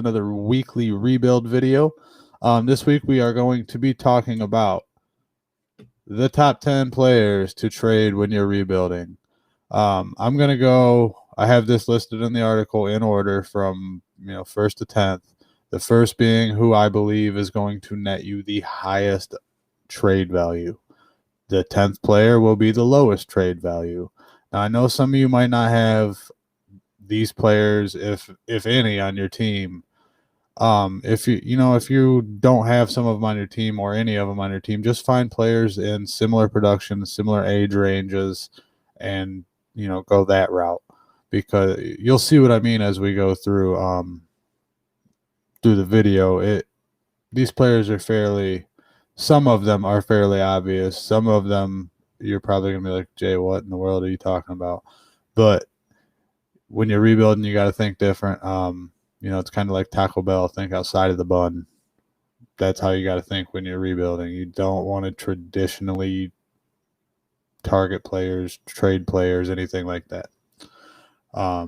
another weekly rebuild video. This week we are going to be talking about the top 10 players to trade when you're rebuilding. I'm going to go, I have this listed in the article in order from first to 10th. The first being who I believe is going to net you the highest trade value. The 10th player will be the lowest trade value. Now, I know some of you might not have these players, if any, on your team. If you don't have some of them on your team or any of them on your team, just find players in similar production, similar age ranges, and go that route, because you'll see what I mean as we go through the video. These players are some of them are fairly obvious. Some of them you're probably gonna be like, Jay, what in the world are you talking about? But when you're rebuilding, you got to think different. It's kind of like Taco Bell. Think outside of the bun. That's how you got to think when you're rebuilding. You don't want to traditionally target players, trade players, anything like that. I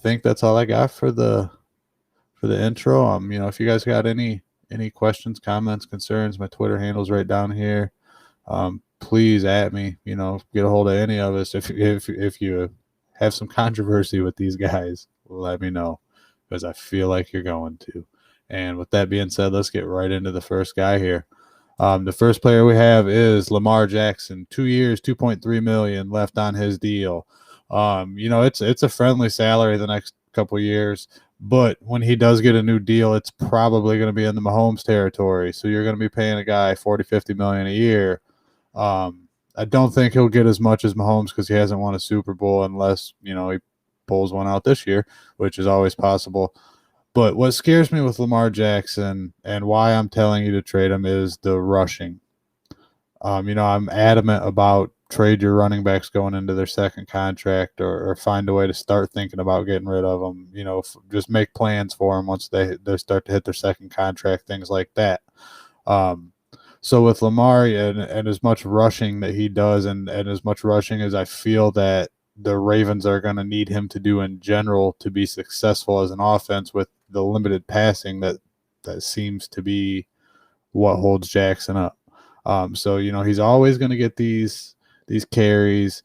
think that's all I got for the intro. If you guys got any questions, comments, concerns, my Twitter handle's right down here. Please at me. Get a hold of any of us. If you have some controversy with these guys, let me know, because I feel like you're going to. And with that being said, let's get right into the first guy here. The first player we have is Lamar Jackson. 2 years, $2.3 million left on his deal. It's a friendly salary the next couple of years, but when he does get a new deal, it's probably going to be in the Mahomes territory. So you're going to be paying a guy $40-50 million a year. I don't think he'll get as much as Mahomes because he hasn't won a Super Bowl, unless he pulls one out this year, which is always possible. But what scares me with Lamar Jackson and why I'm telling you to trade him is the rushing. I'm adamant about trade your running backs going into their second contract, or find a way to start thinking about getting rid of them. Just make plans for them once they start to hit their second contract, things like that. So with Lamar and as much rushing that he does, and as much rushing as I feel that the Ravens are going to need him to do in general to be successful as an offense, with the limited passing that seems to be what holds Jackson up. So he's always going to get these carries,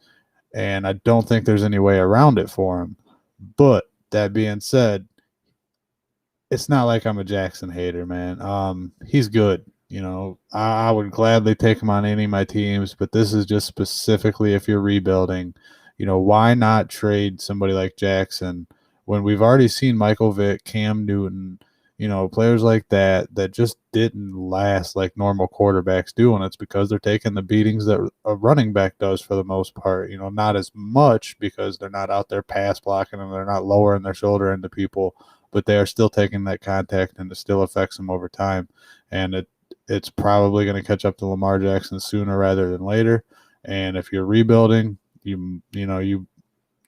and I don't think there's any way around it for him. But that being said, it's not like I'm a Jackson hater, man. He's good. I would gladly take him on any of my teams, but this is just specifically if you're rebuilding. Why not trade somebody like Jackson when we've already seen Michael Vick, Cam Newton, players like that just didn't last like normal quarterbacks do, and it's because they're taking the beatings that a running back does for the most part. Not as much because they're not out there pass blocking and they're not lowering their shoulder into people, but they are still taking that contact, and it still affects them over time. And it's probably going to catch up to Lamar Jackson sooner rather than later. And if you're rebuilding, you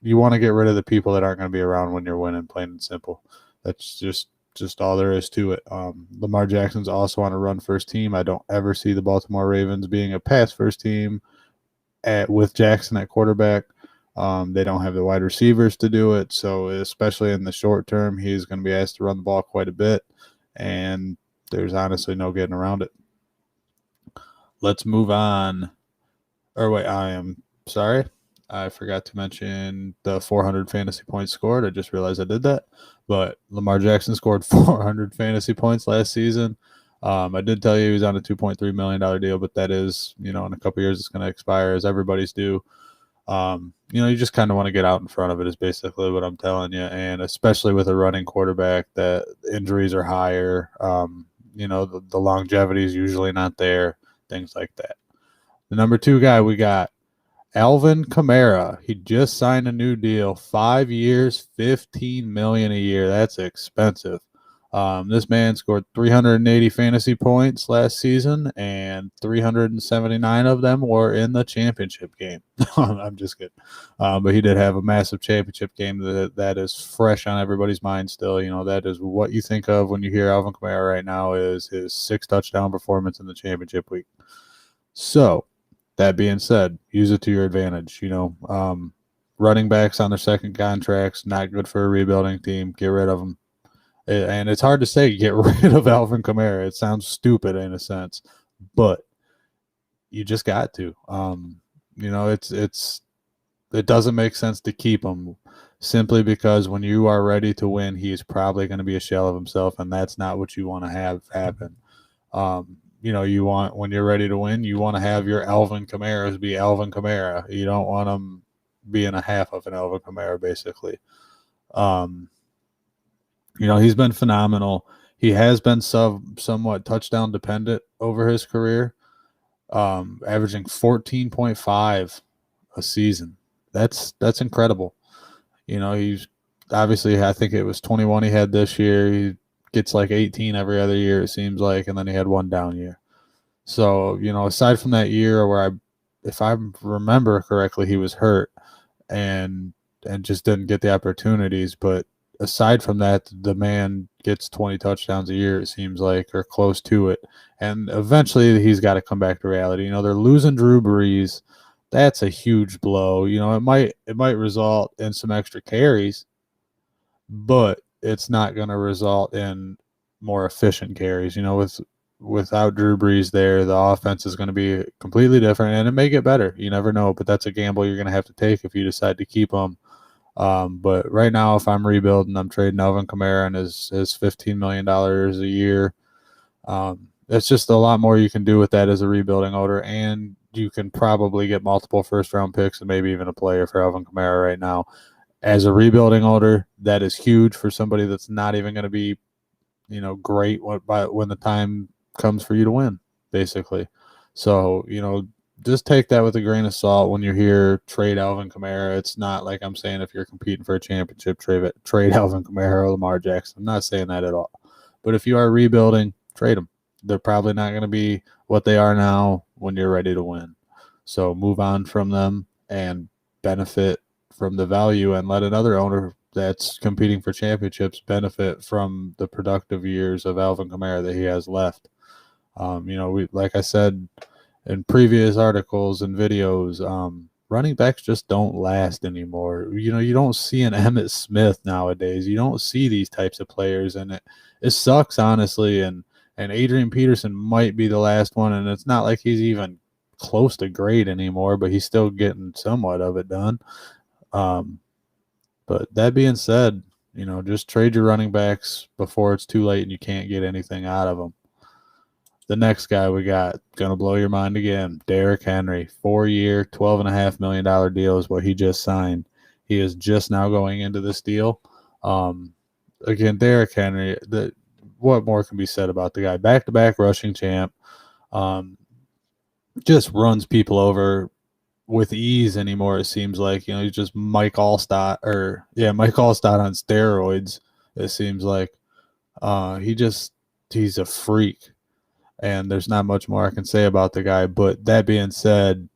want to get rid of the people that aren't going to be around when you're winning, plain and simple. That's just all there is to it. Lamar Jackson's also on a run first team. I don't ever see the Baltimore Ravens being a pass first team with Jackson at quarterback. They don't have the wide receivers to do it. So especially in the short term, he's going to be asked to run the ball quite a bit. And there's honestly no getting around it. Let's move on. Or wait, I am sorry. I forgot to mention the 400 fantasy points scored. I just realized I did that. But Lamar Jackson scored 400 fantasy points last season. I did tell you he was on a $2.3 million deal, but that is, in a couple years it's going to expire, as everybody's do. You just kind of want to get out in front of it is basically what I'm telling you. And especially with a running quarterback, that injuries are higher. The longevity is usually not there, things like that. The number 2 guy we got, Alvin Kamara. He just signed a new deal, 5 years, $15 million a year. That's expensive. This man scored 380 fantasy points last season, and 379 of them were in the championship game. I'm just kidding. But he did have a massive championship game that is fresh on everybody's mind still. That is what you think of when you hear Alvin Kamara right now, is his 6 touchdown performance in the championship week. So that being said, use it to your advantage. Running backs on their second contracts, not good for a rebuilding team. Get rid of them. And it's hard to say get rid of Alvin Kamara. It sounds stupid in a sense, but you just got to. It doesn't make sense to keep him simply because when you are ready to win, he's probably going to be a shell of himself, and that's not what you want to have happen. You want, when you're ready to win, you want to have your Alvin Kamaras be Alvin Kamara. You don't want them being a half of an Alvin Kamara, basically. He's been phenomenal. He has been somewhat touchdown dependent over his career, averaging 14.5 a season. That's incredible. He's obviously, I think it was 21 he had this year. He gets like 18 every other year, it seems like, and then he had one down year. So, aside from that year where if I remember correctly, he was hurt and just didn't get the opportunities. But aside from that, the man gets 20 touchdowns a year, it seems like, or close to it. And eventually he's got to come back to reality. They're losing Drew Brees. That's a huge blow. It might result in some extra carries, but it's not going to result in more efficient carries. Without Drew Brees there, the offense is going to be completely different, and it may get better. You never know, but that's a gamble you're going to have to take if you decide to keep him. But right now, if I'm rebuilding, I'm trading Alvin Kamara and his $15 million a year. It's just a lot more you can do with that as a rebuilding owner, and you can probably get multiple first-round picks and maybe even a player for Alvin Kamara right now. As a rebuilding owner, that is huge for somebody that's not even going to be, great when the time comes for you to win, basically. So, just take that with a grain of salt when you hear trade Alvin Kamara. It's not like I'm saying if you're competing for a championship, trade Alvin Kamara or Lamar Jackson. I'm not saying that at all. But if you are rebuilding, trade them. They're probably not going to be what they are now when you're ready to win. So move on from them and benefit from the value, and let another owner that's competing for championships benefit from the productive years of Alvin Kamara that he has left. Like I said in previous articles and videos, running backs just don't last anymore. You don't see an Emmitt Smith nowadays. You don't see these types of players, and it sucks, honestly. And Adrian Peterson might be the last one, and it's not like he's even close to great anymore, but he's still getting somewhat of it done. But that being said, just trade your running backs before it's too late and you can't get anything out of them. The next guy we got, going to blow your mind again, Derrick Henry. 4-year, $12.5 million deal is what he just signed. He is just now going into this deal. Again, Derrick Henry, what more can be said about the guy? Back-to-back rushing champ. Just runs people over with ease anymore, it seems like. He's just Mike Allstott on steroids, it seems like. He's a freak, and there's not much more I can say about the guy. But that being said,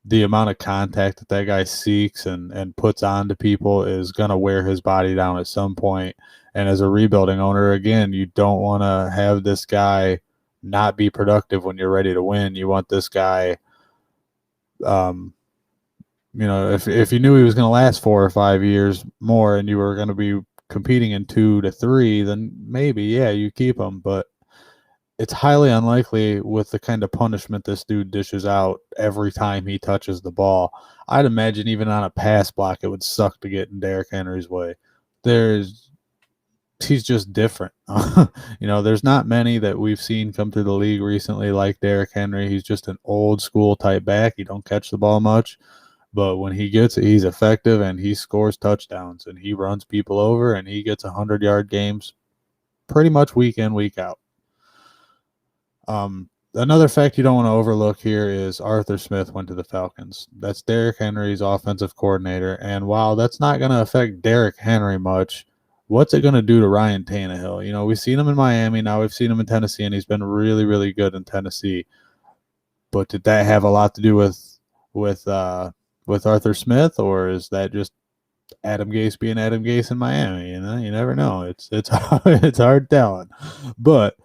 the amount of contact that guy seeks and puts onto people is going to wear his body down at some point. And as a rebuilding owner, again, you don't want to have this guy not be productive when you're ready to win. You want this guy, if you knew he was going to last 4 or 5 years more and you were going to be competing in 2 to 3, then maybe, yeah, you keep him. But it's highly unlikely with the kind of punishment this dude dishes out every time he touches the ball. I'd imagine even on a pass block, it would suck to get in Derrick Henry's way. He's just different. There's not many that we've seen come through the league recently like Derrick Henry. He's just an old school type back. He don't catch the ball much, but when he gets it, he's effective and he scores touchdowns and he runs people over and he gets 100-yard games pretty much week in, week out. Another fact you don't want to overlook here is Arthur Smith went to the Falcons. That's Derrick Henry's offensive coordinator, and while that's not going to affect Derrick Henry much, what's it going to do to Ryan Tannehill? We've seen him in Miami. Now we've seen him in Tennessee, and he's been really, really good in Tennessee. But did that have a lot to do with Arthur Smith, or is that just Adam Gase being Adam Gase in Miami? You never know. It's hard telling. But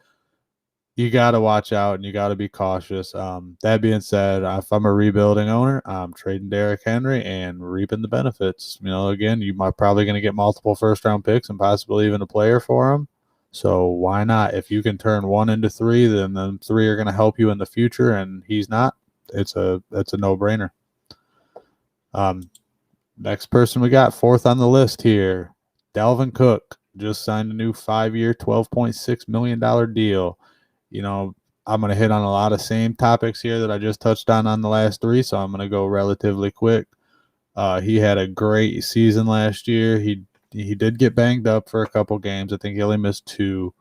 you got to watch out and you got to be cautious. That being said, if I'm a rebuilding owner, I'm trading Derrick Henry and reaping the benefits. Again, you might probably going to get multiple first-round picks and possibly even a player for him. So why not? If you can turn 1 into 3, then them 3 are going to help you in the future, and he's not. It's a no-brainer. Next person we got, fourth on the list here, Dalvin Cook. Just signed a new 5-year, $12.6 million deal. You know, I'm going to hit on a lot of same topics here that I just touched on the last 3, so I'm going to go relatively quick. He had a great season last year. He did get banged up for a couple games. I think he only missed 2.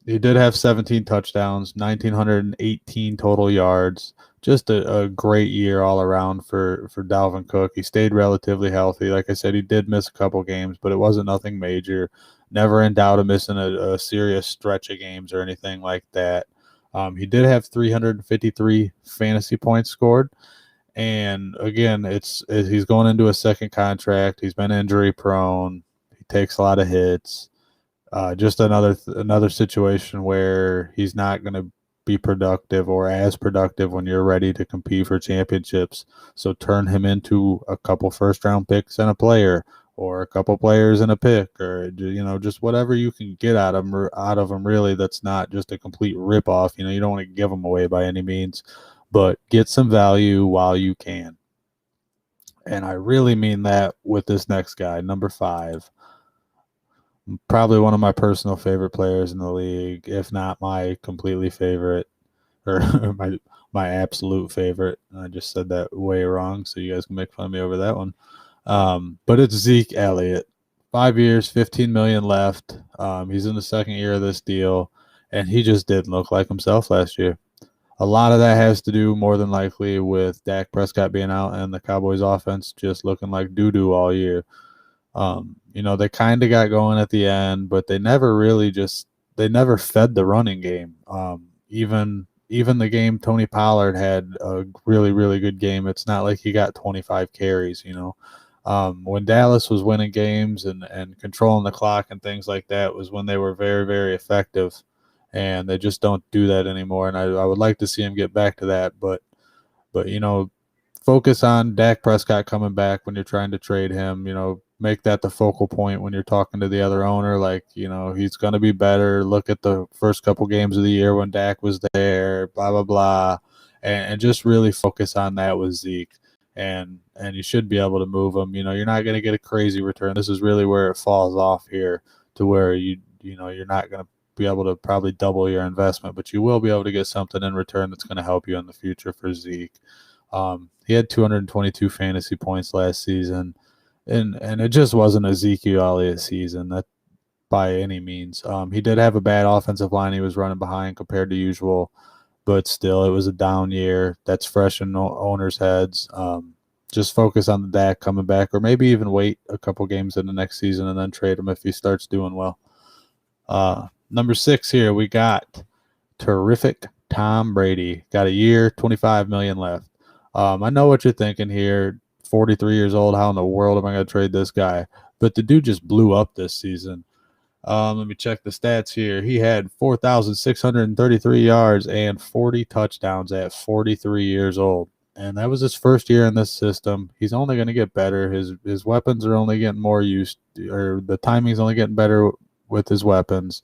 He did have 17 touchdowns, 1,918 total yards. Just a great year all around for Dalvin Cook. He stayed relatively healthy. Like I said, he did miss a couple games, but it wasn't nothing major. Never in doubt of missing a serious stretch of games or anything like that. He did have 353 fantasy points scored. And again, he's going into a second contract. He's been injury prone. He takes a lot of hits. Just another situation where he's not going to be productive or as productive when you're ready to compete for championships. So turn him into a couple first-round picks and a player, or a couple players and a pick, or just whatever you can get out of him. Really, that's not just a complete rip-off. You don't want to give him away by any means, but get some value while you can. And I really mean that with this next guy, number 5. Probably one of my personal favorite players in the league, if not my completely favorite, or my absolute favorite. I just said that way wrong, so you guys can make fun of me over that one. But it's Zeke Elliott. 5 years, $15 million left. He's in the second year of this deal, and he just didn't look like himself last year. A lot of that has to do, more than likely, with Dak Prescott being out and the Cowboys' offense just looking like doo-doo all year. They kind of got going at the end, but they never fed the running game. Even the game Tony Pollard had a really, really good game. It's not like he got 25 carries, when Dallas was winning games and controlling the clock and things like that was when they were very, very effective, and they just don't do that anymore. And I would like to see him get back to that, but focus on Dak Prescott coming back when you're trying to trade him. Make that the focal point when you're talking to the other owner. He's going to be better. Look at the first couple games of the year when Dak was there, blah, blah, blah. And just really focus on that with Zeke. And you should be able to move him. You're not going to get a crazy return. This is really where it falls off here, to where you're not going to be able to probably double your investment, but you will be able to get something in return that's going to help you in the future for Zeke. He had 222 fantasy points last season. And it just wasn't a Zeke Elliott season that by any means. He did have a bad offensive line he was running behind compared to usual, but still, it was a down year. That's fresh in owners' heads. Just focus on the Dak coming back, or maybe even wait a couple games in the next season and then trade him if he starts doing well. Number 6 here, we got terrific Tom Brady. Got a year, $25 million left. I know what you're thinking here. 43 years old, how in the world am I going to trade this guy? But the dude just blew up this season. Let me check the stats here. He had 4,633 yards and 40 touchdowns at 43 years old. And that was his first year in this system. He's only going to get better. His weapons are only getting more used, or the timing's only getting better with his weapons.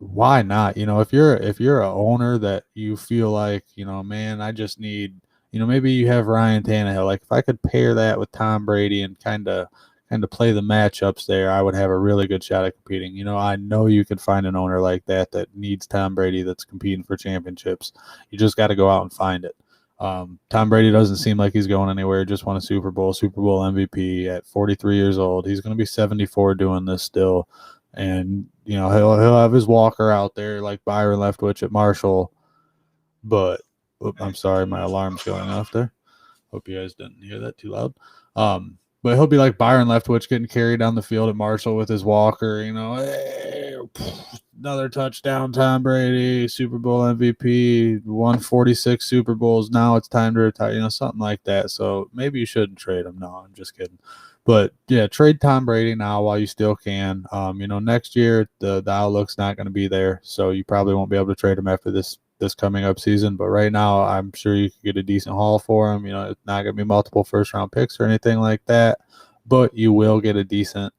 Why not? If you're an owner that you feel like, man, I just need, maybe you have Ryan Tannehill. Like, if I could pair that with Tom Brady and kind of play the matchups there, I would have a really good shot at competing. I know you could find an owner like that needs Tom Brady that's competing for championships. You just got to go out and find it. Tom Brady doesn't seem like he's going anywhere. Just won a Super Bowl MVP at 43 years old. He's going to be 74 doing this still. And, he'll have his walker out there like Byron Leftwich at Marshall. But I'm sorry, my alarm's going off there. Hope you guys didn't hear that too loud. But he'll be like Byron Leftwich getting carried down the field at Marshall with his walker, hey, another touchdown, Tom Brady, Super Bowl MVP, won 46 Super Bowls. Now it's time to retire, something like that. So maybe you shouldn't trade him. No, I'm just kidding. But yeah, trade Tom Brady now while you still can. Next year the outlook's not going to be there, so you probably won't be able to trade him after this coming up season. But right now, I'm sure you could get a decent haul for him. It's not going to be multiple first round picks or anything like that, but you will get a decent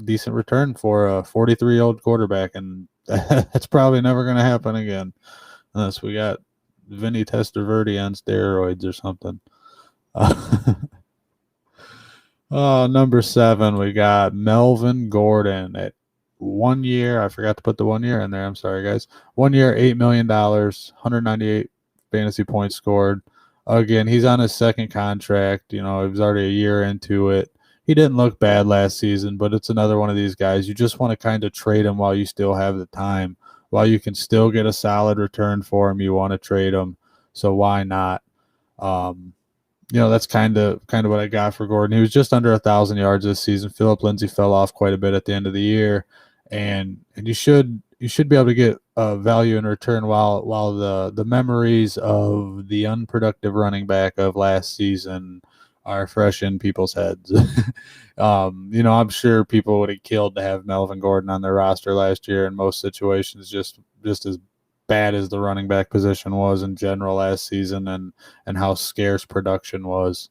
decent return for a 43-year-old quarterback, and that's probably never going to happen again unless we got Vinny Testaverde on steroids or something. Number 7, we got Melvin Gordon at 1 year. I forgot to put the 1 year in there. I'm sorry, guys. 1 year, $8 million, 198 fantasy points scored. Again, he's on his second contract. You know, he was already a year into it. He didn't look bad last season, but it's another one of these guys. You just want to kind of trade him while you still have the time. While you can still get a solid return for him, you want to trade him. So why not? That's kind of what I got for Gordon. He was just under 1,000 yards this season. Phillip Lindsay fell off quite a bit at the end of the year, and you should be able to get value in return while the memories of the unproductive running back of last season are fresh in people's heads. I'm sure people would have killed to have Melvin Gordon on their roster last year in most situations, just as bad as the running back position was in general last season and how scarce production was.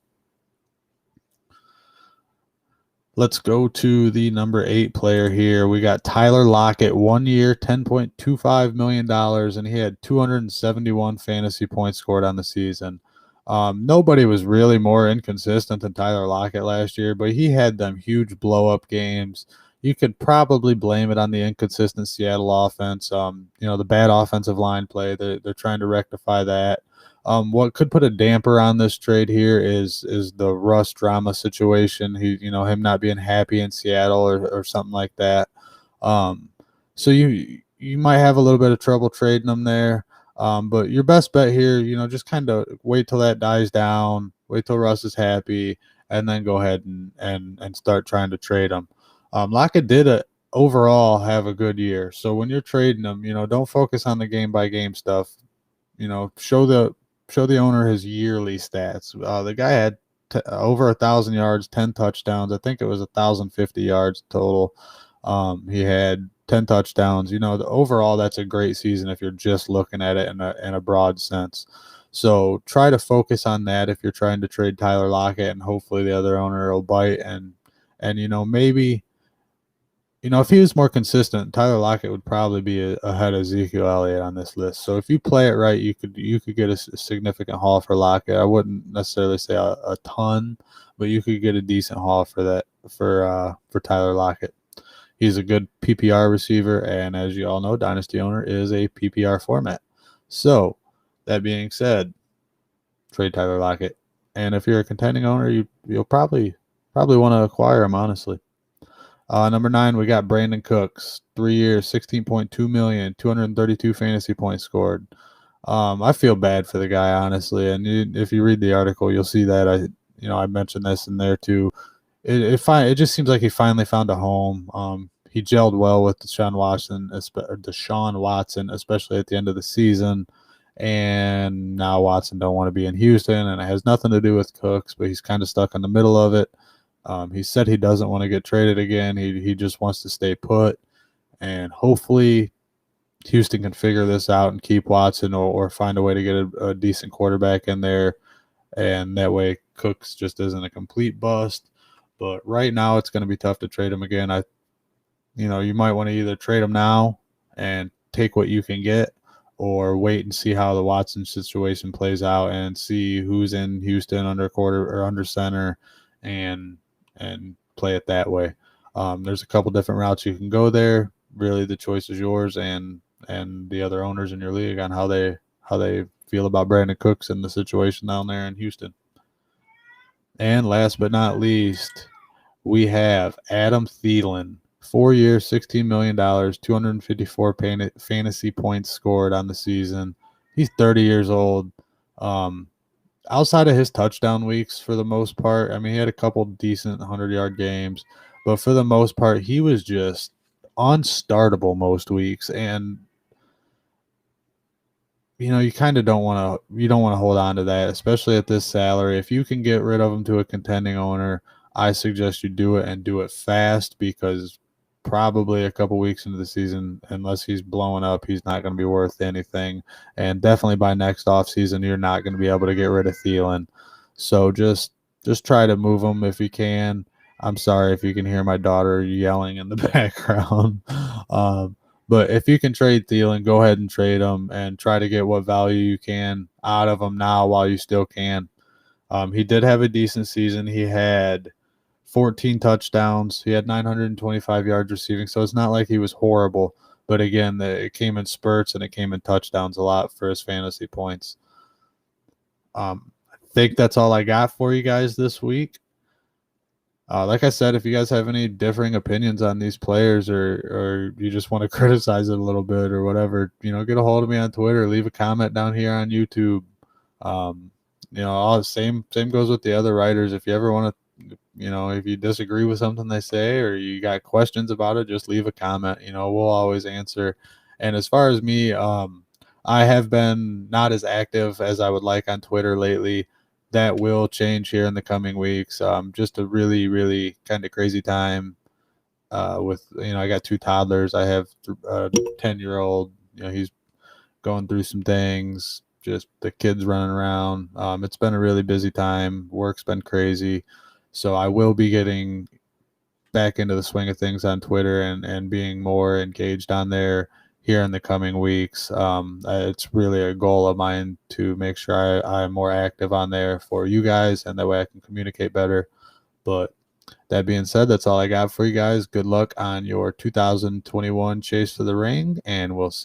Let's go to the number 8 player here. We got Tyler Lockett, 1 year, $10.25 million, and he had 271 fantasy points scored on the season. Nobody was really more inconsistent than Tyler Lockett last year, but he had them huge blow-up games. You could probably blame it on the inconsistent Seattle offense. The bad offensive line play. They're trying to rectify that. What could put a damper on this trade here is the Russ drama situation. Him not being happy in Seattle or something like that. So you might have a little bit of trouble trading him there. But your best bet here, just kind of wait till that dies down, wait till Russ is happy, and then go ahead and start trying to trade him. Lockett did overall have a good year. So when you're trading him, don't focus on the game by game stuff. Show the owner his yearly stats. The guy had over 1,000 yards, 10 touchdowns. I think it was 1,050 yards total. He had 10 touchdowns. Overall, that's a great season if you're just looking at it in a broad sense. So try to focus on that if you're trying to trade Tyler Lockett, and hopefully the other owner will bite and maybe. If he was more consistent, Tyler Lockett would probably be ahead of Zeke Elliot on this list. So if you play it right, you could get a significant haul for Lockett. I wouldn't necessarily say a ton, but you could get a decent haul for that for Tyler Lockett. He's a good PPR receiver, and as you all know, Dynasty Owner is a PPR format. So that being said, trade Tyler Lockett, and if you're a contending owner, you'll probably want to acquire him, honestly. Number 9, we got Brandin Cooks, 3 years, $16.2 million, 232 fantasy points scored. I feel bad for the guy, honestly, and if you read the article, you'll see that I mentioned this in there too. It just seems like he finally found a home. He gelled well with Deshaun Watson, especially at the end of the season. And now Watson don't want to be in Houston, and it has nothing to do with Cooks, but he's kind of stuck in the middle of it. He said he doesn't want to get traded again. He just wants to stay put, and hopefully Houston can figure this out and keep Watson or find a way to get a decent quarterback in there, and that way Cooks just isn't a complete bust. But right now it's going to be tough to trade him again. You might want to either trade him now and take what you can get, or wait and see how the Watson situation plays out and see who's in Houston under quarter or under center and play it that way. There's a couple different routes you can go there. Really, the choice is yours and the other owners in your league on how they feel about Brandin Cooks and the situation down there in Houston. And last but not least, we have Adam Thielen, 4 years, $16 million, 254 fantasy points scored on the season. He's 30 years old. Outside of his touchdown weeks, for the most part, he had a couple decent 100-yard games, but for the most part, he was just unstartable most weeks. And you kind of don't want to hold on to that, especially at this salary. If you can get rid of him to a contending owner, I suggest you do it and do it fast, because probably a couple weeks into the season, unless he's blowing up, he's not going to be worth anything. And definitely by next offseason, you're not going to be able to get rid of Thielen. So just try to move him if you can. I'm sorry if you can hear my daughter yelling in the background. Um, but if you can trade Thielen, go ahead and trade him and try to get what value you can out of him now while you still can. He did have a decent season. He had 14 touchdowns. He had 925 yards receiving, so it's not like he was horrible. But again, it came in spurts and it came in touchdowns a lot for his fantasy points. I think that's all I got for you guys this week. Like I said, if you guys have any differing opinions on these players or you just want to criticize it a little bit or whatever, get a hold of me on Twitter, leave a comment down here on YouTube. All the same goes with the other writers. If you ever want to, if you disagree with something they say or you got questions about it, just leave a comment. We'll always answer. And as far as me, I have been not as active as I would like on Twitter lately. That will change here in the coming weeks. Just a really, really kind of crazy time with, I got 2 toddlers. I have a 10-year-old, he's going through some things, just the kids running around. It's been a really busy time. Work's been crazy. So I will be getting back into the swing of things on Twitter and being more engaged on there here in the coming weeks. It's really a goal of mine to make sure I'm more active on there for you guys, and that way I can communicate better. But that being said, that's all I got for you guys. Good luck on your 2021 Chase for the Ring, and we'll see